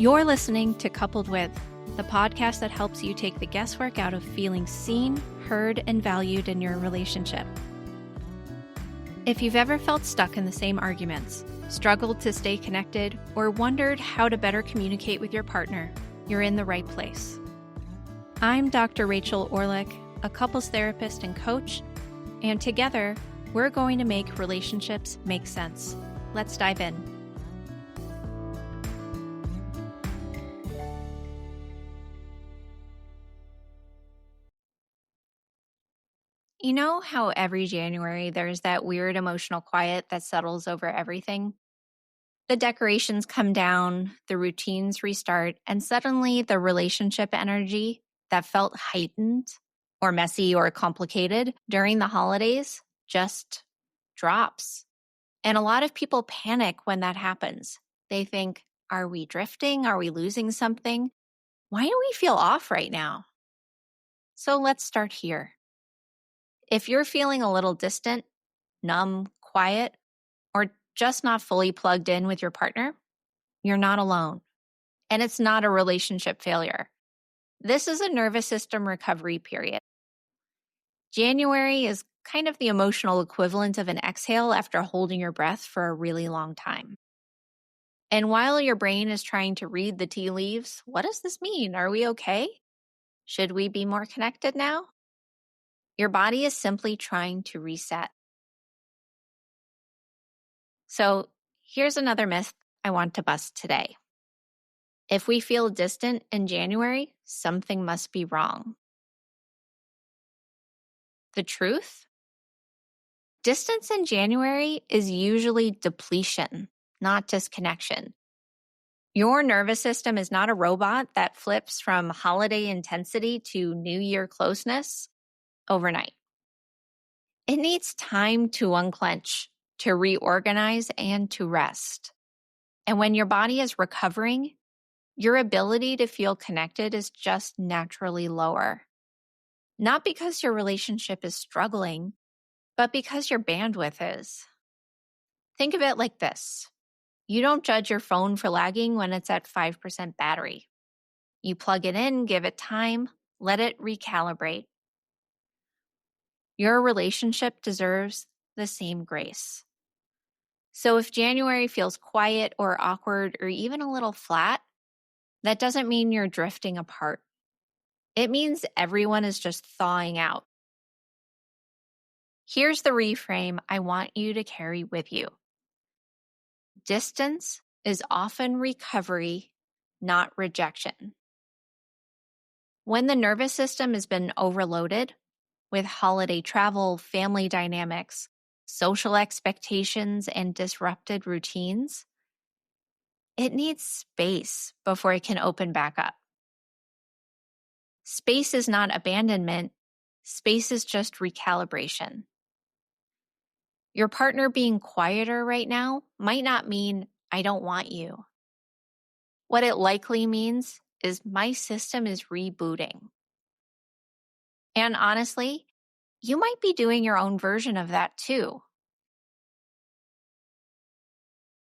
You're listening to Coupled With, the podcast that helps you take the guesswork out of feeling seen, heard, and valued in your relationship. If you've ever felt stuck in the same arguments, struggled to stay connected, or wondered how to better communicate with your partner, you're in the right place. I'm Dr. Rachel Orleck, a couples therapist and coach, and together, we're going to make relationships make sense. Let's dive in. You know how every January there's that weird emotional quiet that settles over everything? The decorations come down, the routines restart, and suddenly the relationship energy that felt heightened or messy or complicated during the holidays just drops. And a lot of people panic when that happens. They think, are we drifting? Are we losing something? Why do we feel off right now? So let's start here. If you're feeling a little distant, numb, quiet, or just not fully plugged in with your partner, you're not alone. And it's not a relationship failure. This is a nervous system recovery period. January is kind of the emotional equivalent of an exhale after holding your breath for a really long time. And while your brain is trying to read the tea leaves, what does this mean? Are we okay? Should we be more connected now? Your body is simply trying to reset. So here's another myth I want to bust today. If we feel distant in January, something must be wrong. The truth? Distance in January is usually depletion, not disconnection. Your nervous system is not a robot that flips from holiday intensity to New Year closeness overnight. It needs time to unclench, to reorganize, and to rest. And when your body is recovering, your ability to feel connected is just naturally lower. Not because your relationship is struggling, but because your bandwidth is. Think of it like this. You don't judge your phone for lagging when it's at 5% battery. You plug it in, give it time, let it recalibrate. Your relationship deserves the same grace. So if January feels quiet or awkward or even a little flat, that doesn't mean you're drifting apart. It means everyone is just thawing out. Here's the reframe I want you to carry with you. Distance is often recovery, not rejection. When the nervous system has been overloaded with holiday travel, family dynamics, social expectations, and disrupted routines, it needs space before it can open back up. Space is not abandonment. Space is just recalibration. Your partner being quieter right now might not mean I don't want you. What it likely means is my system is rebooting. And honestly, you might be doing your own version of that too.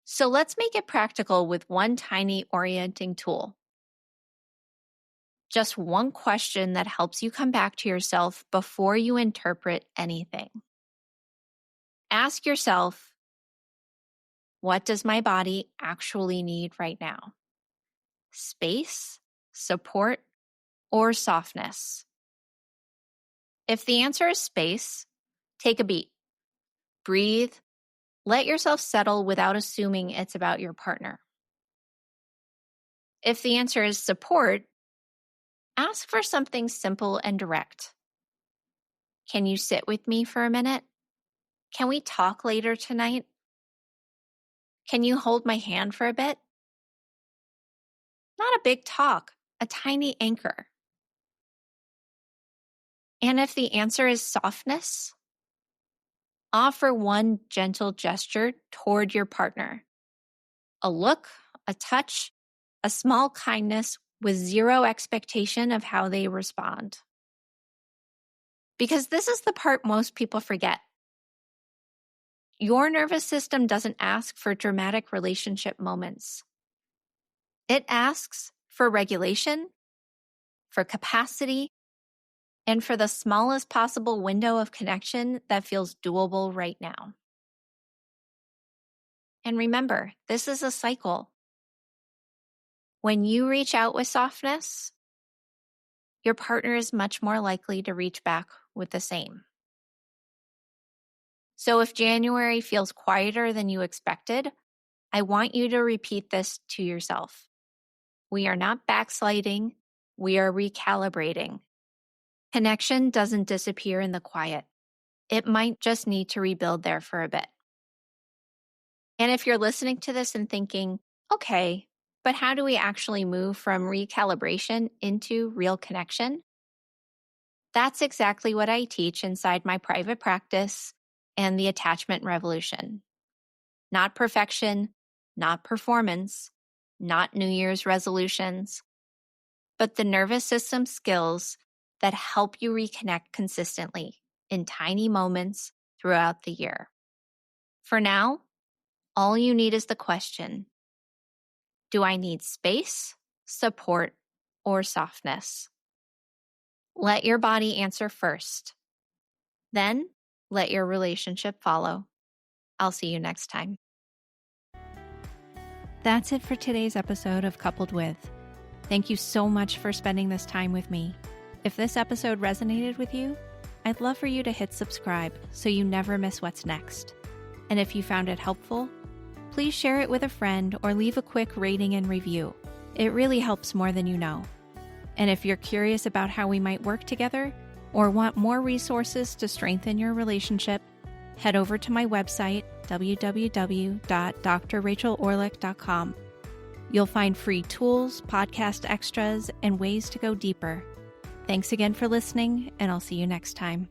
So let's make it practical with one tiny orienting tool. Just one question that helps you come back to yourself before you interpret anything. Ask yourself, what does my body actually need right now? Space, support, or softness? If the answer is space, take a beat. Breathe. Let yourself settle without assuming it's about your partner. If the answer is support, ask for something simple and direct. Can you sit with me for a minute? Can we talk later tonight? Can you hold my hand for a bit? Not a big talk, a tiny anchor. And if the answer is softness, offer one gentle gesture toward your partner. A look, a touch, a small kindness with zero expectation of how they respond. Because this is the part most people forget. Your nervous system doesn't ask for dramatic relationship moments. It asks for regulation, for capacity, and for the smallest possible window of connection that feels doable right now. And remember, this is a cycle. When you reach out with softness, your partner is much more likely to reach back with the same. So if January feels quieter than you expected, I want you to repeat this to yourself. We are not backsliding, we are recalibrating. Connection doesn't disappear in the quiet. It might just need to rebuild there for a bit. And if you're listening to this and thinking, okay, but how do we actually move from recalibration into real connection? That's exactly what I teach inside my private practice and the Attachment Revolution. Not perfection, not performance, not New Year's resolutions, but the nervous system skills that help you reconnect consistently in tiny moments throughout the year. For now, all you need is the question, do I need space, support, or softness? Let your body answer first. Then let your relationship follow. I'll see you next time. That's it for today's episode of Coupled With. Thank you so much for spending this time with me. If this episode resonated with you, I'd love for you to hit subscribe so you never miss what's next. And if you found it helpful, please share it with a friend or leave a quick rating and review. It really helps more than you know. And if you're curious about how we might work together or want more resources to strengthen your relationship, head over to my website, www.drrachelorleck.com. You'll find free tools, podcast extras, and ways to go deeper. Thanks again for listening, and I'll see you next time.